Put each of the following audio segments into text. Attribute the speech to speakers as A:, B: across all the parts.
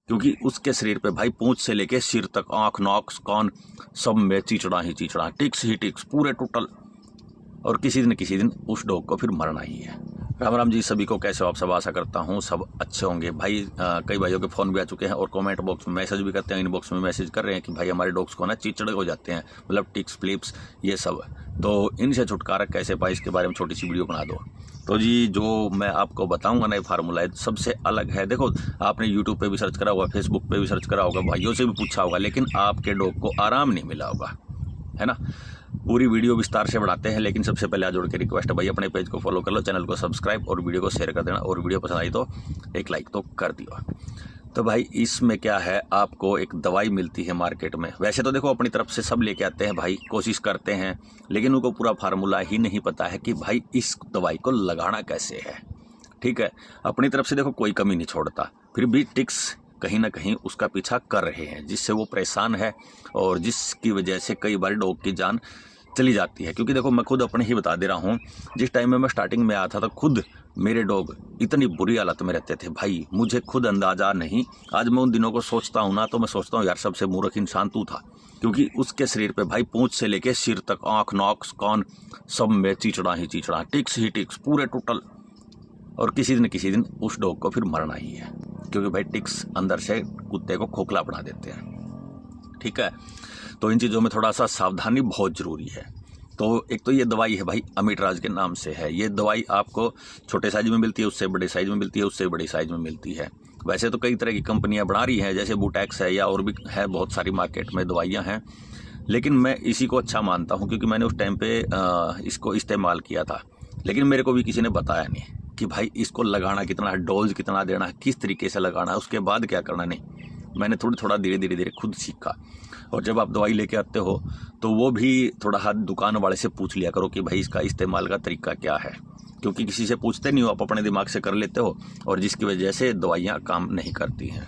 A: क्योंकि उसके शरीर पे भाई पूंछ से लेके सिर तक, आंख, नाक, कान, सब में चिचड़ा ही चिचड़ा, टिक्स ही टिक्स पूरे टोटल। और किसी न किसी दिन उस डॉग को फिर मरना ही है। राम राम जी सभी को, कैसे हो आप सब? आशा करता हूँ सब अच्छे होंगे भाई। कई भाइयों के फ़ोन भी आ चुके हैं और कमेंट बॉक्स में मैसेज भी करते हैं, इनबॉक्स में मैसेज कर रहे हैं कि भाई हमारे डॉग्स को ना चिचड़े हो जाते हैं, मतलब टिक्स, फ्लिप्स, ये सब। तो इनसे छुटकारा कैसे पाए, इसके बारे में छोटी सी वीडियो बना दो। तो जी जो मैं आपको बताऊंगा ना, ये फार्मूला है सबसे अलग है। देखो, आपने यूट्यूब पे भी सर्च करा होगा, फेसबुक पे भी सर्च करा होगा, भाइयों से भी पूछा होगा, लेकिन आपके डॉग को आराम नहीं मिला होगा, है ना। पूरी वीडियो विस्तार से बढ़ाते हैं, लेकिन सबसे पहले आज जोड़ के रिक्वेस्ट है भाई, अपने पेज को फॉलो कर लो, चैनल को सब्सक्राइब और वीडियो को शेयर कर देना, और वीडियो पसंद आई तो एक लाइक तो कर दियो। तो भाई इसमें क्या है, आपको एक दवाई मिलती है मार्केट में। वैसे तो देखो अपनी तरफ से सब लेके आते हैं भाई, कोशिश करते हैं, लेकिन उनको पूरा फार्मूला ही नहीं पता है कि भाई इस दवाई को लगाना कैसे है। ठीक है, अपनी तरफ से देखो कोई कमी नहीं छोड़ता, फिर भी टिक्स कहीं ना कहीं उसका पीछा कर रहे हैं, जिससे वो परेशान है और जिसकी वजह से कई बार डॉग की जान चली जाती है। क्योंकि देखो मैं खुद अपने ही बता दे रहा हूँ, जिस टाइम में मैं स्टार्टिंग में आया था तो खुद मेरे डॉग इतनी बुरी हालत में रहते थे भाई, मुझे खुद अंदाजा नहीं। आज मैं उन दिनों को सोचता हूँ ना, तो मैं सोचता हूँ यार सबसे मूर्ख इंसान तू था। क्योंकि उसके शरीर पे भाई पूंछ से लेके सिर तक, आंख, नाक, कान, सब में चिचड़ा ही चिचड़ा, टिक्स ही टिक्स पूरे टोटल। और किसी न किसी दिन उस डॉग को फिर मरना ही है, क्योंकि भाई टिक्स अंदर से कुत्ते को खोखला बना देते हैं। ठीक है, तो इन चीज़ों में थोड़ा सा सावधानी बहुत ज़रूरी है। तो एक तो ये दवाई है भाई, अमिटराज के नाम से है। ये दवाई आपको छोटे साइज में मिलती है, उससे बड़े साइज में मिलती है, उससे बड़ी साइज में मिलती है। वैसे तो कई तरह की कंपनियां बना रही हैं, जैसे बूटैक्स है या और भी है, बहुत सारी मार्केट में दवाइयाँ हैं, लेकिन मैं इसी को अच्छा मानता हूँ, क्योंकि मैंने उस टाइम पे इसको इस्तेमाल किया था। लेकिन मेरे को भी किसी ने बताया नहीं कि भाई इसको लगाना कितना है, डोज कितना देना है, किस तरीके से लगाना है, उसके बाद क्या करना। नहीं, मैंने थोड़ा धीरे खुद सीखा। और जब आप दवाई लेके आते हो तो वो भी थोड़ा हाथ दुकान वाले से पूछ लिया करो कि भाई इसका इस्तेमाल का तरीका क्या है, क्योंकि किसी से पूछते नहीं हो, आप अपने दिमाग से कर लेते हो, और जिसकी वजह से दवाइयाँ काम नहीं करती हैं।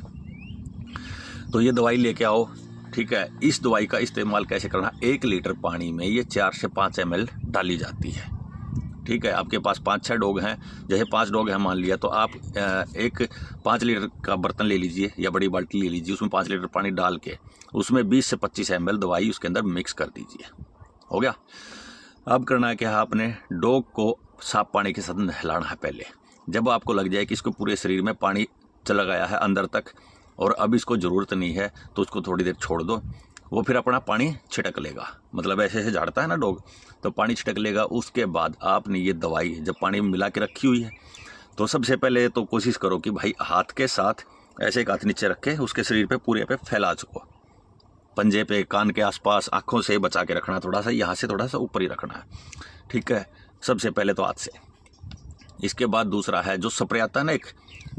A: तो ये दवाई लेके आओ। ठीक है, इस दवाई का इस्तेमाल कैसे करना, 1 लीटर पानी में ये 4 से 5 ml डाली जाती है। ठीक है, आपके पास 5-6 डॉग हैं, जैसे 5 डॉग हैं मान लिया, तो आप एक 5 लीटर का बर्तन ले लीजिए या बड़ी बाल्टी ले लीजिए, उसमें 5 लीटर पानी डाल के उसमें 20 से 25 ml दवाई उसके अंदर मिक्स कर दीजिए। हो गया। अब करना है क्या, आपने डॉग को साफ पानी के साथ नहलाना है पहले। जब आपको लग जाए कि इसको पूरे शरीर में पानी चला गया है अंदर तक और अब इसको ज़रूरत नहीं है, तो उसको थोड़ी देर छोड़ दो, वो फिर अपना पानी छिटक लेगा। मतलब ऐसे ऐसे झाड़ता है ना डॉग, तो पानी छिटक लेगा। उसके बाद आपने ये दवाई जब पानी में मिला के रखी हुई है, तो सबसे पहले तो कोशिश करो कि भाई हाथ के साथ ऐसे एक हाथ नीचे रख के उसके शरीर पे पूरे पे फैला सको, पंजे पे, कान के आसपास, आँखों से बचा के रखना, थोड़ा सा यहाँ से थोड़ा सा ऊपर ही रखना है। ठीक है, सबसे पहले तो हाथ से। इसके बाद दूसरा है जो स्प्रे आता है ना, एक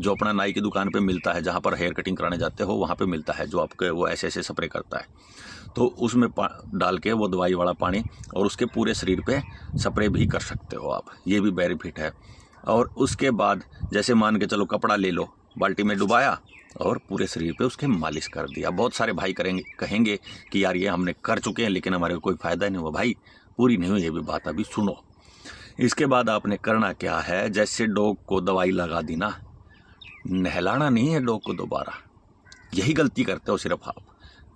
A: जो अपना नाई की दुकान पे मिलता है, जहाँ पर हेयर कटिंग कराने जाते हो वहाँ पे मिलता है, जो आपके वो ऐसे ऐसे स्प्रे करता है, तो उसमें डाल के वो दवाई वाला पानी और उसके पूरे शरीर पे स्प्रे भी कर सकते हो आप, ये भी बेनिफिट है। और उसके बाद जैसे मान के चलो कपड़ा ले लो, बाल्टी में डुबाया और पूरे शरीर पे उसके मालिश कर दिया। बहुत सारे भाई कहेंगे कि यार ये हमने कर चुके हैं लेकिन हमारे को कोई फ़ायदा नहीं हुआ। भाई पूरी नहीं हुई ये भी बात, अभी सुनो। इसके बाद आपने करना क्या है, जैसे डॉग को दवाई लगा दी ना, नहलाना नहीं है डॉग को दोबारा। यही गलती करते हो सिर्फ आप।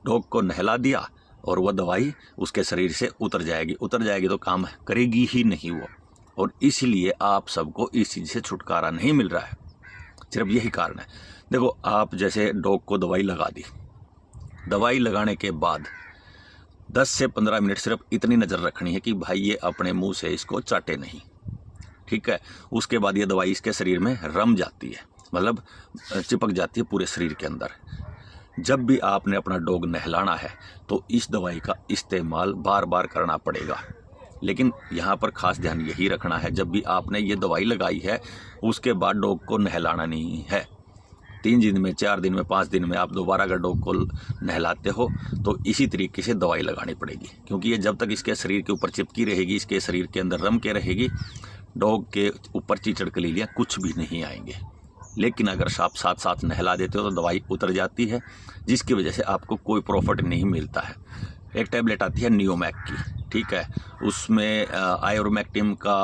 A: डॉग को नहला दिया और वह दवाई उसके शरीर से उतर जाएगी तो काम करेगी ही नहीं वो। और इसीलिए आप सबको इस चीज़ से छुटकारा नहीं मिल रहा है, सिर्फ यही कारण है। देखो, आप जैसे डॉग को दवाई लगा दी, दवाई लगाने के बाद 10 से 15 मिनट सिर्फ इतनी नज़र रखनी है कि भाई ये अपने मुंह से इसको चाटे नहीं। ठीक है, उसके बाद ये दवाई इसके शरीर में रम जाती है, मतलब चिपक जाती है पूरे शरीर के अंदर। जब भी आपने अपना डॉग नहलाना है तो इस दवाई का इस्तेमाल बार बार करना पड़ेगा। लेकिन यहाँ पर खास ध्यान यही रखना है, जब भी आपने ये दवाई लगाई है उसके बाद डॉग को नहलाना नहीं है। 3 दिन में, 4 दिन में, 5 दिन में आप दोबारा अगर डॉग को नहलाते हो तो इसी तरीके से दवाई लगानी पड़ेगी, क्योंकि ये जब तक इसके शरीर के ऊपर चिपकी रहेगी, इसके शरीर के अंदर रम के रहेगी, डॉग के ऊपर चीचड़ कलीलियाँ कुछ भी नहीं आएंगे। लेकिन अगर आप साथ साथ नहला देते हो तो दवाई उतर जाती है, जिसकी वजह से आपको कोई प्रॉफिट नहीं मिलता है। एक टैबलेट आती है नियोमैक की, ठीक है, उसमें आयोरमैक्टिन का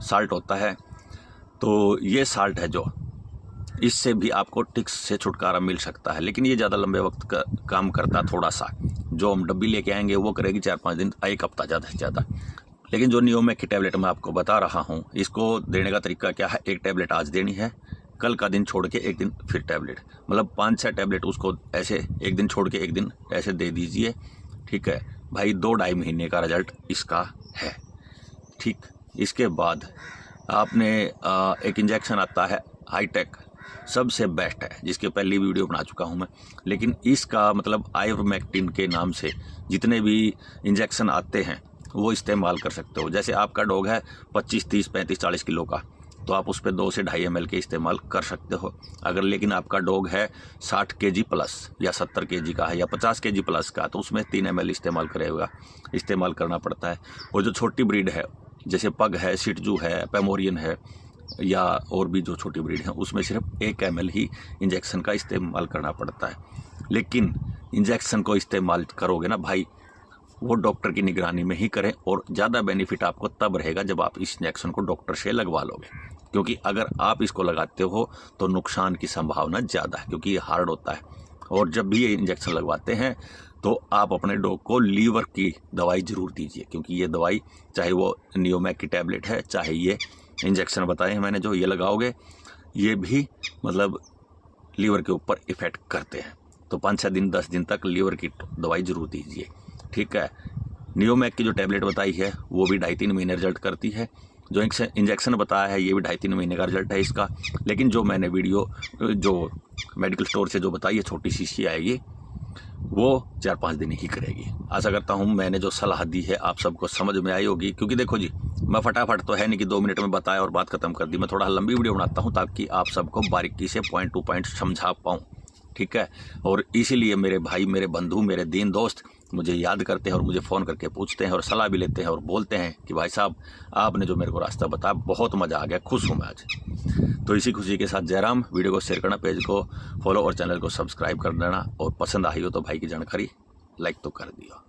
A: साल्ट होता है। तो ये साल्ट है जो इससे भी आपको टिक्स से छुटकारा मिल सकता है, लेकिन ये ज़्यादा लंबे वक्त का काम करता थोड़ा सा। जो हम डब्बी लेके आएंगे वो करेगी 4-5 दिन, 1 हफ्ता ज़्यादा से ज़्यादा। लेकिन जो नियोमैक की टैबलेट मैं आपको बता रहा हूँ, इसको देने का तरीका क्या है, 1 टैबलेट आज देनी है, कल का दिन छोड़ के 1 दिन फिर टैबलेट, मतलब 5-6 टैबलेट उसको ऐसे 1 दिन छोड़ के 1 दिन ऐसे दे दीजिए। ठीक है भाई, 2-2.5 महीने का रिजल्ट इसका है। ठीक, इसके बाद आपने एक इंजेक्शन आता है हाईटेक, सबसे बेस्ट है, जिसके पहली वीडियो बना चुका हूं मैं। लेकिन इसका मतलब आइवरमेक्टिन के नाम से जितने भी इंजेक्शन आते हैं वो इस्तेमाल कर सकते हो। जैसे आपका डॉग है 25, 30, 35, 40 किलो का, तो आप उस पर 2 से 2.5 ml के इस्तेमाल कर सकते हो। अगर लेकिन आपका डॉग है 60 kg प्लस या 70 kg का है या 50 kg प्लस का, तो उसमें 3 ml इस्तेमाल करना पड़ता है। और जो छोटी ब्रीड है, जैसे पग है, शिटजू है, पैमोरियन है, या और भी जो छोटी ब्रीड है, उसमें सिर्फ 1 ml ही इंजेक्शन का इस्तेमाल करना पड़ता है। लेकिन इंजेक्शन को इस्तेमाल करोगे ना भाई, वो डॉक्टर की निगरानी में ही करें, और ज़्यादा बेनिफिट आपको तब रहेगा जब आप इस इंजेक्शन को डॉक्टर से लगवा लोगे। क्योंकि अगर आप इसको लगाते हो तो नुकसान की संभावना ज़्यादा है, क्योंकि ये हार्ड होता है। और जब भी ये इंजेक्शन लगवाते हैं तो आप अपने डॉग को लीवर की दवाई ज़रूर दीजिए, क्योंकि ये दवाई, चाहे वो नियोमैक की टैबलेट है, चाहे ये इंजेक्शन बताए हैं मैंने जो ये लगाओगे, ये भी मतलब लीवर के ऊपर इफ़ेक्ट करते हैं। तो 5-6 दिन 10 दिन तक लीवर की दवाई ज़रूर दीजिए। ठीक है, नियोमैक की जो टैबलेट बताई है वो भी 2.5-3 महीने रिजल्ट करती है। जो इंजेक्शन बताया है ये भी 2.5-3 महीने का रिजल्ट है इसका। लेकिन जो मैंने वीडियो जो मेडिकल स्टोर से जो बताई है, छोटी शीशी आएगी, वो 4-5 दिन ही करेगी। आशा करता हूँ मैंने जो सलाह दी है आप सबको समझ में आई होगी। क्योंकि देखो जी, मैं फटाफट तो है नहीं कि 2 मिनट में बताया और बात खत्म कर दी। मैं थोड़ा लंबी वीडियो बनाता हूँ ताकि आप सबको बारीकी से पॉइंट टू पॉइंट समझा पाऊँ। ठीक है, और इसीलिए मेरे भाई, मेरे बंधु, मेरे दीन दोस्त मुझे याद करते हैं और मुझे फ़ोन करके पूछते हैं और सलाह भी लेते हैं और बोलते हैं कि भाई साहब आपने जो मेरे को रास्ता बताया बहुत मज़ा आ गया, खुश हूँ मैं आज। तो इसी खुशी के साथ जयराम। वीडियो को शेयर करना, पेज को फॉलो और चैनल को सब्सक्राइब कर देना, और पसंद आई हो तो भाई की जानकारी लाइक तो कर दियो।